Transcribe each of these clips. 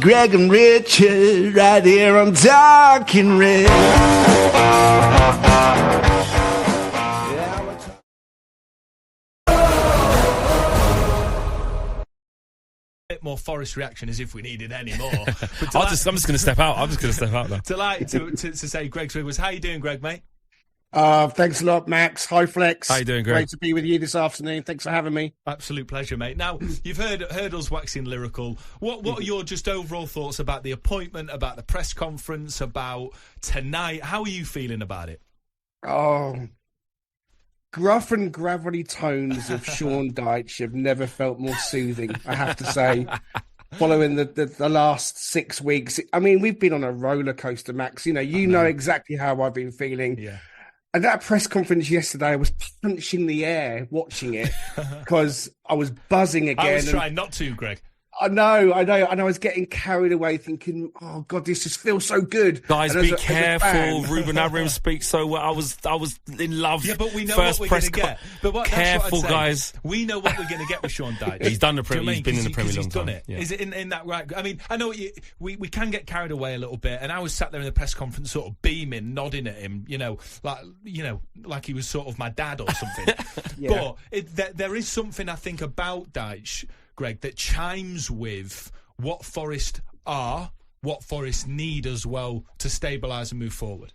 Greg and Richard right here on Talking Red. Bit more Forest reaction as if we needed any more. I'm just going to step out. Now. Delighted to say Greg's with us. How you doing, Greg, mate? Thanks a lot, Max. Hi, Flex. How you doing, Greg? Great to be with you this afternoon. Thanks for having me. Absolute pleasure, mate. Now, you've heard us waxing lyrical. What are your just overall thoughts about the appointment, about the press conference, about tonight? How are you feeling about it? Oh, gruff and gravelly tones of Sean Dyche have never felt more soothing, I have to say. Following the last 6 weeks, I mean, we've been on a roller coaster, Max. You know exactly how I've been feeling. Yeah. And that press conference yesterday, I was punching the air watching it because I was buzzing again. I was trying not to, Greg. I know. And I was getting carried away thinking, oh, God, this just feels so good. Guys, be careful. Ruben Amorim speaks so well. I was in love. Yeah, but we know what we're going to get. But careful, guys. We know what we're going to get with Sean Dyche. He's done the Premier. He's been in the Premier League. He's done it. Yeah. Is it in that right? I mean, I know we can get carried away a little bit, and I was sat there in the press conference, sort of beaming, nodding at him, like he was sort of my dad or something. Yeah. But there is something I think about Dyche, Greg, that chimes with what Forest are, what Forest need as well to stabilise and move forward.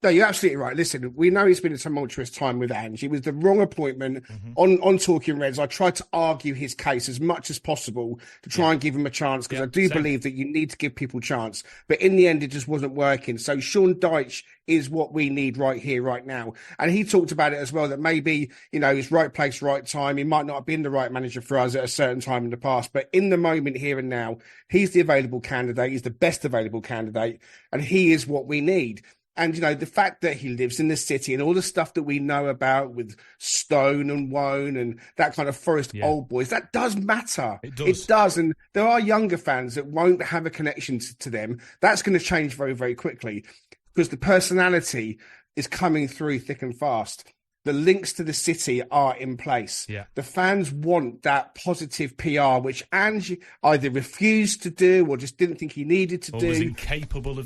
No, you're absolutely right. Listen, we know it's been a tumultuous time with Ange. It was the wrong appointment. On Talking Reds, I tried to argue his case as much as possible to try and give him a chance, because I do believe that you need to give people a chance. But in the end, it just wasn't working. So Sean Dyche is what we need right here, right now. And he talked about it as well, that maybe, it's right place, right time. He might not have been the right manager for us at a certain time in the past. But in the moment, here and now, he's the available candidate. He's the best available candidate. And he is what we need. And, the fact that he lives in the city and all the stuff that we know about with Stone and Wone and that kind of Forest old boys, that does matter. It does. And there are younger fans that won't have a connection to them. That's going to change very, very quickly, because the personality is coming through thick and fast. The links to the city are in place. Yeah. The fans want that positive PR, which Ange either refused to do or just didn't think he needed to do. Or was incapable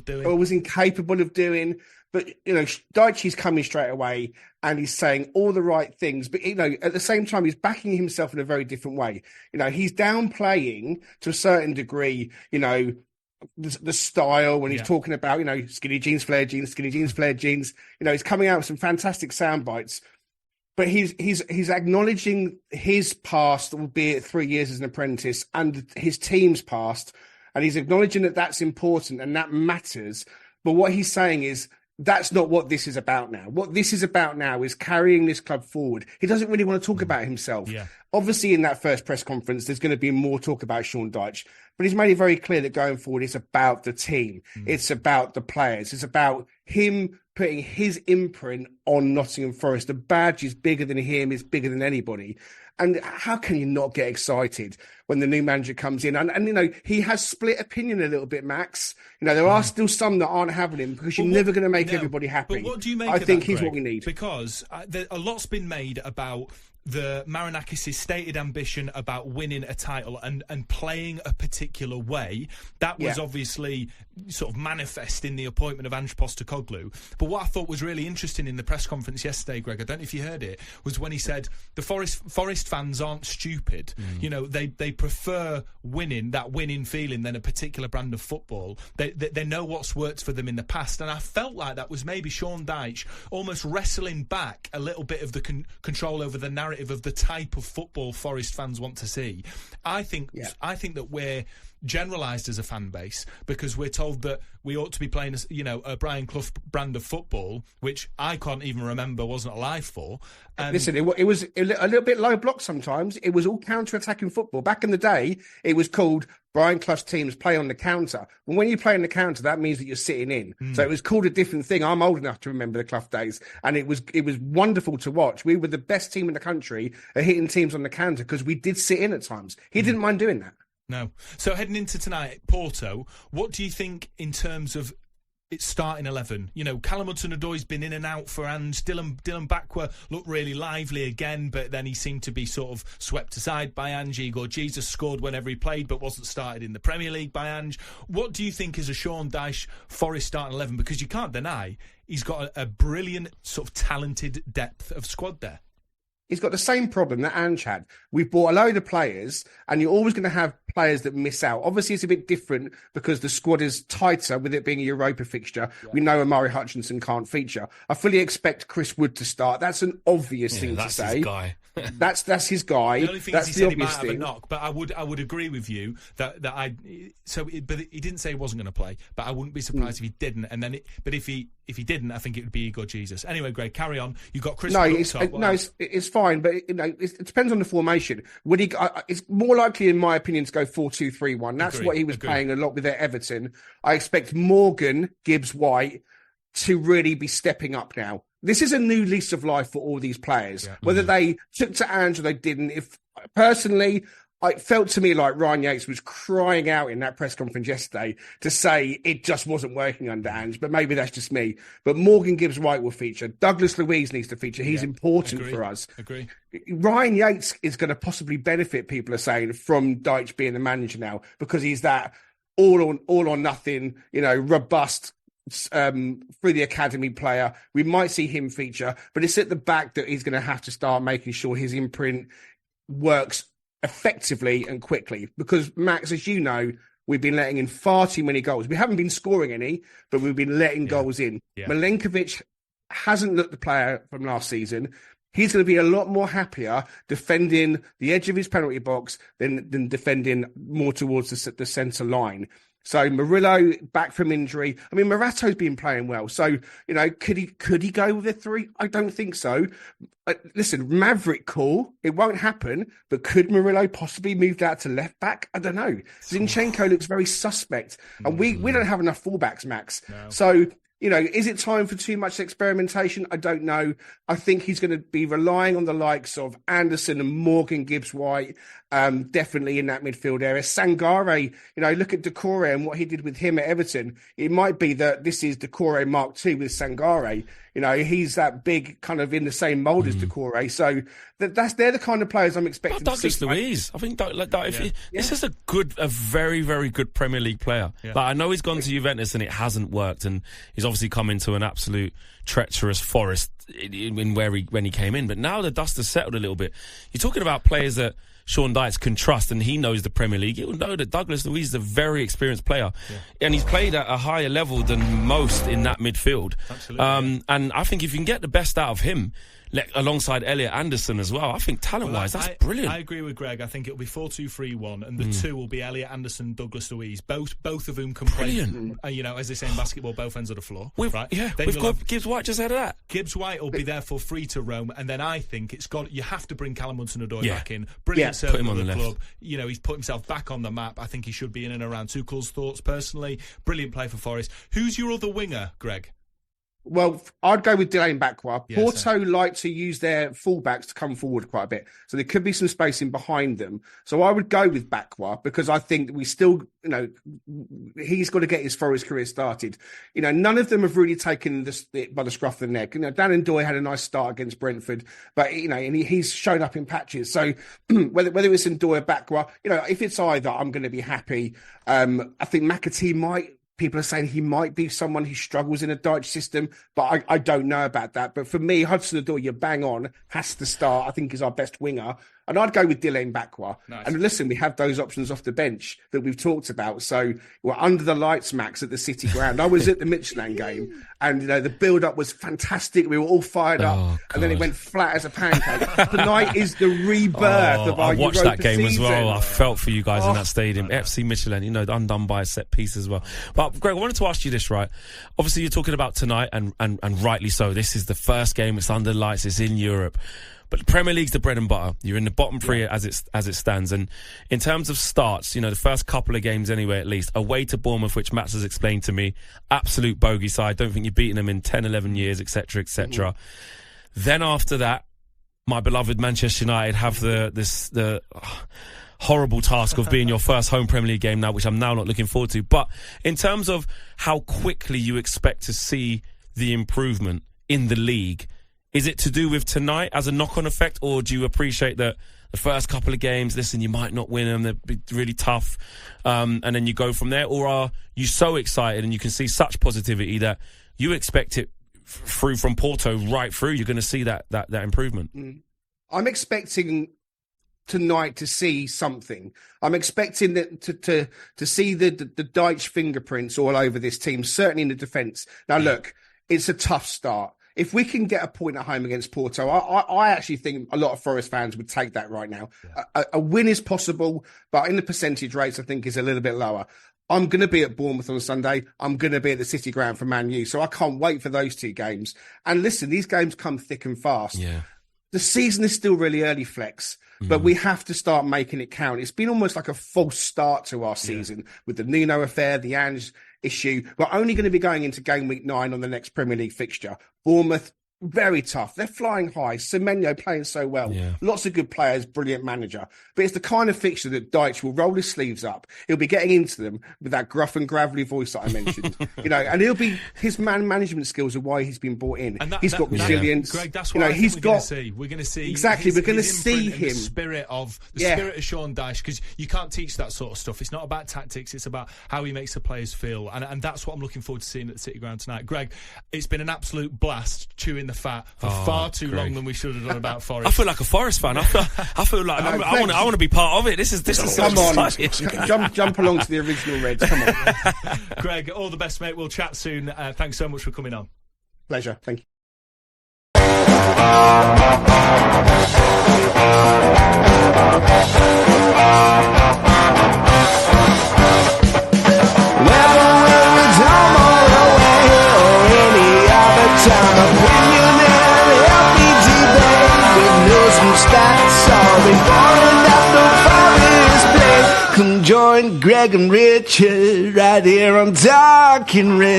of doing. But, Dyche's coming straight away and he's saying all the right things. But, at the same time, he's backing himself in a very different way. He's downplaying to a certain degree, the style when he's talking about, skinny jeans, flared jeans, skinny jeans, flared jeans. He's coming out with some fantastic sound bites, but he's acknowledging his past, albeit 3 years as an apprentice, and his team's past, and he's acknowledging that that's important and that matters. But what he's saying is, that's not what this is about now. What this is about now is carrying this club forward. He doesn't really want to talk about himself. Yeah. Obviously, in that first press conference, there's going to be more talk about Sean Dyche, but he's made it very clear that going forward, it's about the team. It's about the players. It's about him putting his imprint on Nottingham Forest. The badge is bigger than him. It's bigger than anybody. And how can you not get excited when the new manager comes in? And he has split opinion a little bit, Max. There are still some that aren't having him, because you're never going to make everybody happy. But what do you make I of think that, he's Greg? what we need. Because a lot's been made about the Marinakis' stated ambition about winning a title and playing a particular way. That was obviously sort of manifest in the appointment of Ange Postecoglou. But what I thought was really interesting in the press conference yesterday, Greg, I don't know if you heard it, was when he said the Forest fans aren't stupid. They prefer winning, that winning feeling, than a particular brand of football. They know what's worked for them in the past. And I felt like that was maybe Sean Dyche almost wrestling back a little bit of the control over the narrative of the type of football Forest fans want to see. I think that we're generalised as a fan base because we're told that we ought to be playing a Brian Clough brand of football, which I can't even remember, wasn't alive for. Listen, it was a little bit low block sometimes. It was all counter-attacking football. Back in the day, it was called Brian Clough's teams play on the counter. And when you play on the counter, that means that you're sitting in. So it was called a different thing. I'm old enough to remember the Clough days. And it was wonderful to watch. We were the best team in the country at hitting teams on the counter because we did sit in at times. He didn't mind doing that. No. So heading into tonight, Porto, what do you think in terms of it's starting 11. You know, Callum Hudson-Odoi's been in and out for Ange. Dylan Bakwa looked really lively again, but then he seemed to be sort of swept aside by Ange. Igor Jesus scored whenever he played, but wasn't started in the Premier League by Ange. What do you think is a Sean Dyche Forest starting 11? Because you can't deny he's got a brilliant, sort of talented depth of squad there. He's got the same problem that Ange had. We've bought a load of players, and you're always going to have players that miss out. Obviously, it's a bit different because the squad is tighter with it being a Europa fixture. Yeah. We know Amari Hutchinson can't feature. I fully expect Chris Wood to start. That's an obvious thing to say. That's his guy. That's his guy. The only thing that's is he said he might have a knock, but I would agree with you but he didn't say he wasn't going to play, but I wouldn't be surprised if he didn't. And then, but if he didn't, I think it would be Igor Jesus. Anyway, Greg, carry on. You got Chris. It's fine, but it depends on the formation. Would he? It's more likely, in my opinion, to go 4-2-3-1. That's what he was playing a lot with at Everton. I expect Morgan, Gibbs, White to really be stepping up now. This is a new lease of life for all these players, whether they took to Ange or they didn't. If personally, it felt to me like Ryan Yates was crying out in that press conference yesterday to say it just wasn't working under Ange, but maybe that's just me. But Morgan Gibbs White will feature. Douglas Luiz needs to feature. He's important for us. Agree. Ryan Yates is going to possibly benefit, people are saying, from Dyche being the manager now, because he's that all or nothing, robust, through the academy player. We might see him feature, but it's at the back that he's going to have to start making sure his imprint works effectively and quickly, because Max, as you know, we've been letting in far too many goals. We haven't been scoring any, but we've been letting goals in. Milenkovic hasn't looked the player from last season. He's going to be a lot more happier defending the edge of his penalty box than defending more towards the centre line. So Murillo back from injury. I mean, Morato's been playing well. So, could he go with a 3? I don't think so. Listen, Maverick cool. It won't happen. But could Murillo possibly move out to left back? I don't know. Zinchenko looks very suspect. And we don't have enough fullbacks, Max. No. So, is it time for too much experimentation? I don't know. I think he's going to be relying on the likes of Anderson and Morgan Gibbs White, definitely in that midfield area. Sangare, look at Decore and what he did with him at Everton. It might be that this is Decore Mark II with Sangare. He's that big, kind of in the same mould as Decore. So they're the kind of players I'm expecting to see. Douglas Luiz. I think this is a very, very good Premier League player. Yeah. I know he's gone to Juventus and it hasn't worked, and he's obviously come into an absolute treacherous Forest when he came in. But now the dust has settled a little bit. You're talking about players that Sean Dyche can trust, and he knows the Premier League. He'll know that Douglas Luiz is a very experienced player, and he's played at a higher level than most in that midfield. Absolutely. And I think if you can get the best out of him, alongside Elliot Anderson as well, I think talent-wise, that's brilliant. I agree with Greg. I think it'll be 4-2-3-1, and the two will be Elliot Anderson, Douglas Luiz, both of whom can play. As they say in basketball, both ends of the floor. We've got Gibbs White just out of that. Gibbs White will be therefore free to roam, and then I think you have to bring Callum Hudson-Odoi back in. Brilliant servant of the club. He's put himself back on the map. I think he should be in and around Tuchel's thoughts personally. Brilliant play for Forest. Who's your other winger, Greg? Well, I'd go with Dylan Bakwa. Porto like to use their fullbacks to come forward quite a bit. So there could be some space in behind them. So I would go with Bakwa because I think we still, he's got to get his Forest career started. None of them have really taken this by the scruff of the neck. Dan Ndoye had a nice start against Brentford, but, and he's shown up in patches. So whether it's Ndoye or Bakwa, if it's either, I'm going to be happy. I think McAtee people are saying he might be someone who struggles in a Dyche system, but I don't know about that. But for me, Hudson-Odoi, you're bang on, has to start. I think is our best winger. And I'd go with Dylan Bakwa. Nice. And listen, we have those options off the bench that we've talked about. So we're under the lights, Max, at the City ground. I was at the Midtjylland game, and the build-up was fantastic. We were all fired up, and then it went flat as a pancake. Tonight is the rebirth of our Europa season. I watched that game as well. I felt for you guys in that stadium. FC Midtjylland, undone by a set piece as well. But Greg, I wanted to ask you this, right? Obviously, you're talking about tonight, and rightly so. This is the first game. It's under lights. It's in Europe. But the Premier League's the bread and butter. You're in the bottom three as it stands. And in terms of starts, the first couple of games anyway, at least, away to Bournemouth, which Matt has explained to me, absolute bogey side. Don't think you've beaten them in 10, 11 years, etc., etc. Then after that, my beloved Manchester United have horrible task of being your first home Premier League game now, which I'm now not looking forward to. But in terms of how quickly you expect to see the improvement in the league, is it to do with tonight as a knock-on effect, or do you appreciate that the first couple of games, listen, you might not win them, they'll be really tough, and then you go from there? Or are you so excited and you can see such positivity that you expect it through from Porto right through, you're going to see that improvement? I'm expecting tonight to see something. I'm expecting that to see the Dyche fingerprints all over this team, certainly in the defence. Now, look, it's a tough start. If we can get a point at home against Porto, I actually think a lot of Forest fans would take that right now. Yeah. A win is possible, but in the percentage rates, I think is a little bit lower. I'm going to be at Bournemouth on Sunday. I'm going to be at the City Ground for Man U. So I can't wait for those two games. And listen, these games come thick and fast. Yeah. The season is still really early, Flex, but we have to start making it count. It's been almost like a false start to our season with the Nuno affair, the Ange issue. We're only going to be going into game week 9 on the next Premier League fixture. Bournemouth, very tough. They're flying high. Semenyo playing so well. Yeah. Lots of good players, brilliant manager. But it's the kind of fixture that Dyche will roll his sleeves up. He'll be getting into them with that gruff and gravelly voice that I mentioned. And he'll be, his management skills are why he's been brought in. He's got resilience. Greg, that's what we're going to see. We're going to see exactly. We're going to see him. The spirit of Sean Dyche, because you can't teach that sort of stuff. It's not about tactics. It's about how he makes the players feel, and that's what I'm looking forward to seeing at the City Ground tonight. Greg, it's been an absolute blast chewing the fat for far too long than we should have done about Forest. I feel like a Forest fan. I feel like I want to be part of it. This is come on, jump along to the original Reds. Come on, Greg. All the best, mate. We'll chat soon. Thanks so much for coming on. Pleasure. Thank you. Come join Greg and Richard right here on Talking Red.